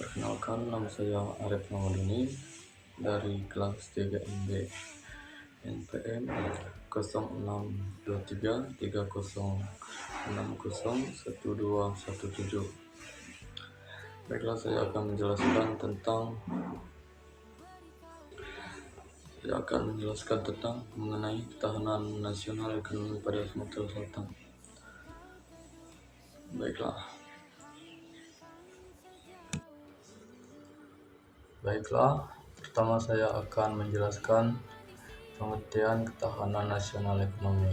Perkenalkan, nama saya Arif Maulini dari kelas 3 MB NPM 062330601217. Baiklah, saya akan menjelaskan tentang mengenai ketahanan nasional ekonomi pada Sumatera Selatan. Baiklah, pertama saya akan menjelaskan pengertian ketahanan nasional ekonomi.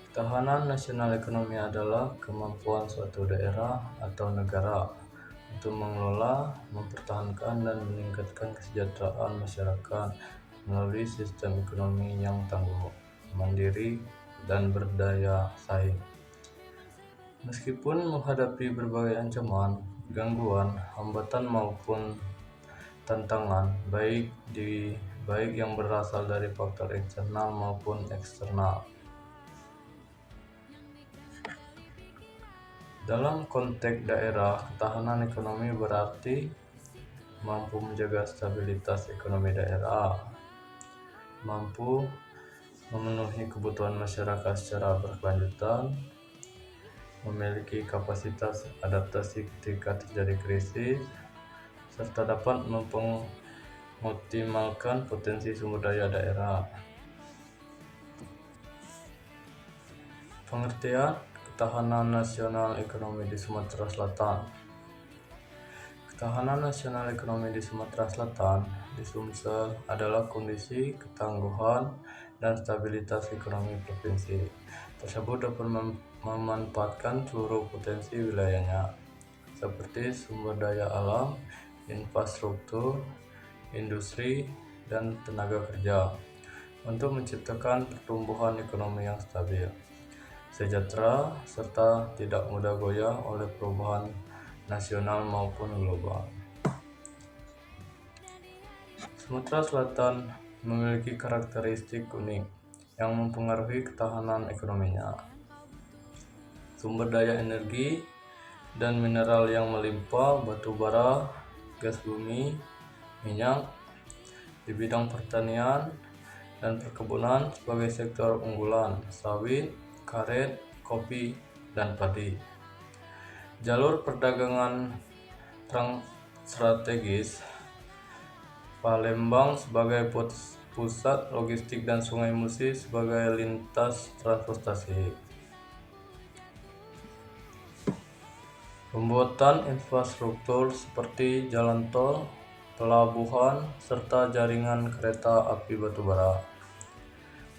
Ketahanan nasional ekonomi adalah kemampuan suatu daerah atau negara untuk mengelola, mempertahankan, dan meningkatkan kesejahteraan masyarakat melalui sistem ekonomi yang tangguh, mandiri, dan berdaya saing. Meskipun menghadapi berbagai ancaman, gangguan, hambatan maupun tantangan, baik yang berasal dari faktor eksternal maupun eksternal. Dalam konteks daerah, ketahanan ekonomi berarti mampu menjaga stabilitas ekonomi daerah, mampu memenuhi kebutuhan masyarakat secara berkelanjutan, memiliki kapasitas adaptasi ketika terjadi krisis, serta dapat mengoptimalkan potensi sumber daya daerah. Pengertian ketahanan nasional ekonomi di Sumatera Selatan. Ketahanan nasional ekonomi di Sumatera Selatan di Sumsel adalah kondisi ketangguhan dan stabilitas ekonomi provinsi tersebut dapat memanfaatkan seluruh potensi wilayahnya, seperti sumber daya alam, infrastruktur, industri, dan tenaga kerja, untuk menciptakan pertumbuhan ekonomi yang stabil, sejahtera, serta tidak mudah goyah oleh perubahan nasional maupun global. Sumatera Selatan memiliki karakteristik unik yang mempengaruhi ketahanan ekonominya. Sumber daya energi dan mineral yang melimpah, batu bara, gas bumi, minyak, di bidang pertanian dan perkebunan sebagai sektor unggulan, sawit, karet, kopi, dan padi. Jalur perdagangan strategis, Palembang sebagai pusat logistik dan Sungai Musi sebagai lintas transportasi. Pembuatan infrastruktur seperti jalan tol, pelabuhan, serta jaringan kereta api batubara.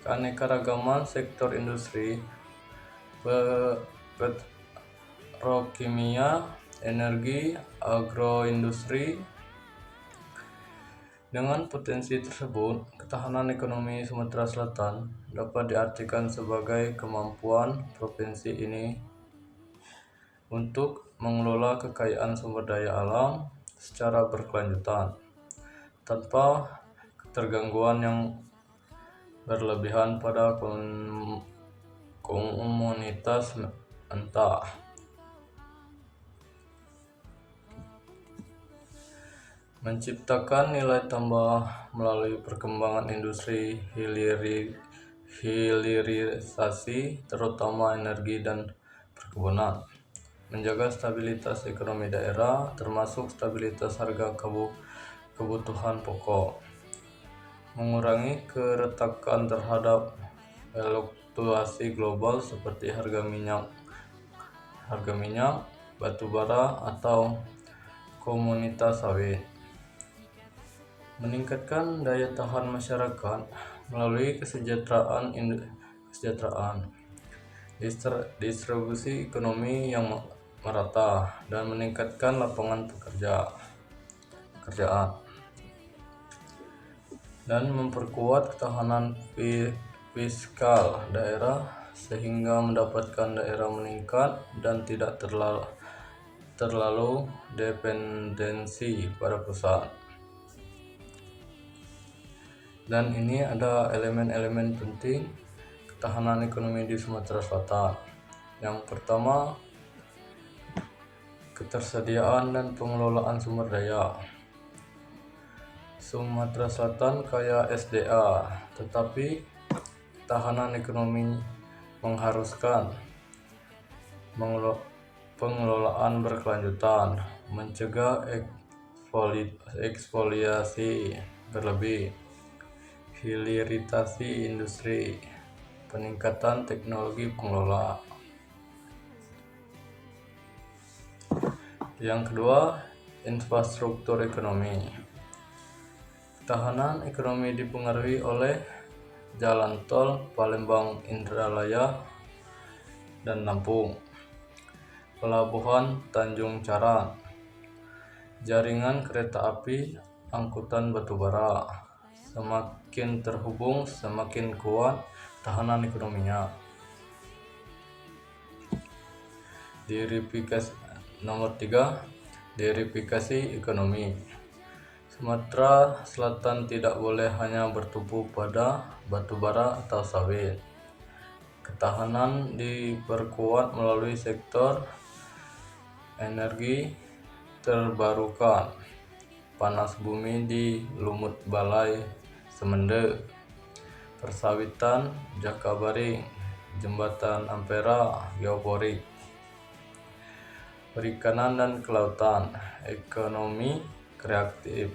Keanekaragaman sektor industri, petrokimia, energi, agroindustri. Dengan potensi tersebut, ketahanan ekonomi Sumatera Selatan dapat diartikan sebagai kemampuan provinsi ini untuk mengelola kekayaan sumber daya alam secara berkelanjutan, tanpa ketergangguan yang berlebihan pada komunitas mentah. Menciptakan nilai tambah melalui perkembangan industri hilirisasi, terutama energi dan perkebunan. Menjaga stabilitas ekonomi daerah, termasuk stabilitas harga kebutuhan pokok. Mengurangi keretakan terhadap fluktuasi global seperti harga minyak, batu bara, atau komoditas sawit. Meningkatkan daya tahan masyarakat melalui kesejahteraan, distribusi ekonomi yang merata, dan meningkatkan lapangan pekerjaan, dan memperkuat ketahanan fiskal daerah sehingga mendapatkan daerah meningkat dan tidak terlalu dependensi pada pusat. Dan ini ada elemen-elemen penting ketahanan ekonomi di Sumatera Selatan. Yang pertama, ketersediaan dan pengelolaan sumber daya. Sumatera Selatan kaya SDA, tetapi ketahanan ekonomi mengharuskan pengelolaan berkelanjutan, mencegah eksfoliasi berlebih, hilirisasi industri, peningkatan teknologi pengelola. Yang kedua, infrastruktur ekonomi. Ketahanan ekonomi dipengaruhi oleh jalan tol Palembang Indralaya dan Lampung, pelabuhan Tanjung Caran, jaringan kereta api angkutan batubara. Semakin terhubung, semakin kuat tahanan ekonominya. Nomor 3, diversifikasi ekonomi. Sumatera Selatan tidak boleh hanya bertumpu pada batubara atau sawit. Ketahanan diperkuat melalui sektor energi terbarukan, panas bumi di Lumut Balai Semende, persawitan Jakabaring, jembatan Ampera, geoporik, perikanan dan kelautan, ekonomi kreatif.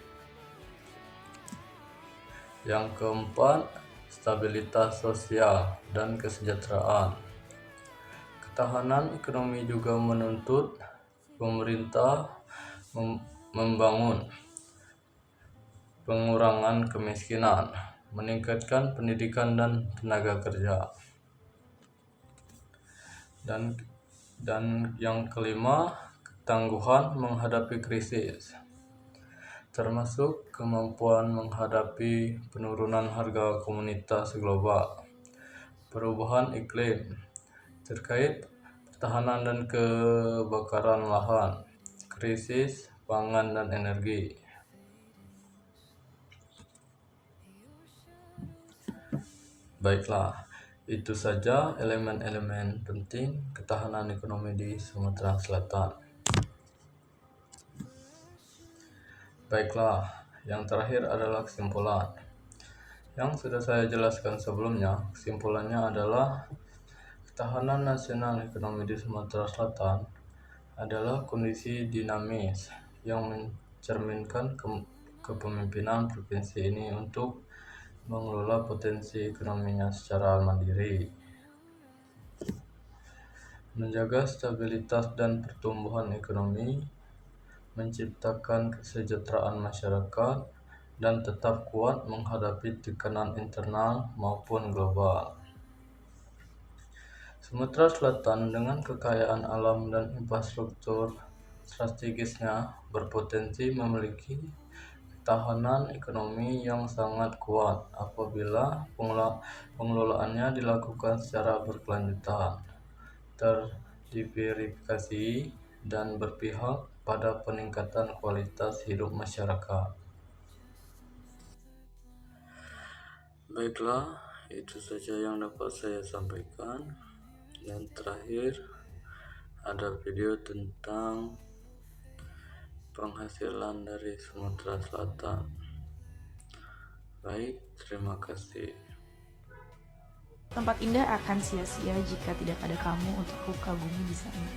Yang keempat, stabilitas sosial dan kesejahteraan. Ketahanan ekonomi juga menuntut pemerintah membangun pengurangan kemiskinan, meningkatkan pendidikan dan tenaga kerja. Dan yang kelima, ketangguhan menghadapi krisis, termasuk kemampuan menghadapi penurunan harga komoditas global, perubahan iklim, terkait pertahanan dan kebakaran lahan, krisis pangan dan energi. Baiklah, itu saja elemen-elemen penting ketahanan ekonomi di Sumatera Selatan. Baiklah, yang terakhir adalah kesimpulan. Yang sudah saya jelaskan sebelumnya, kesimpulannya adalah ketahanan nasional ekonomi di Sumatera Selatan adalah kondisi dinamis yang mencerminkan kepemimpinan provinsi ini untuk mengelola potensi ekonominya secara mandiri, menjaga stabilitas dan pertumbuhan ekonomi, menciptakan kesejahteraan masyarakat, dan tetap kuat menghadapi tekanan internal maupun global. Sumatera Selatan dengan kekayaan alam dan infrastruktur strategisnya berpotensi memiliki ketahanan ekonomi yang sangat kuat apabila pengelolaannya dilakukan secara berkelanjutan, terdiversifikasi, dan berpihak pada peningkatan kualitas hidup masyarakat. Baiklah, itu saja yang dapat saya sampaikan. Dan terakhir, ada video tentang penghasilan dari Sumatera Selatan. Baik, terima kasih. Tempat indah akan sia-sia jika tidak ada kamu untuk kagumi di sana.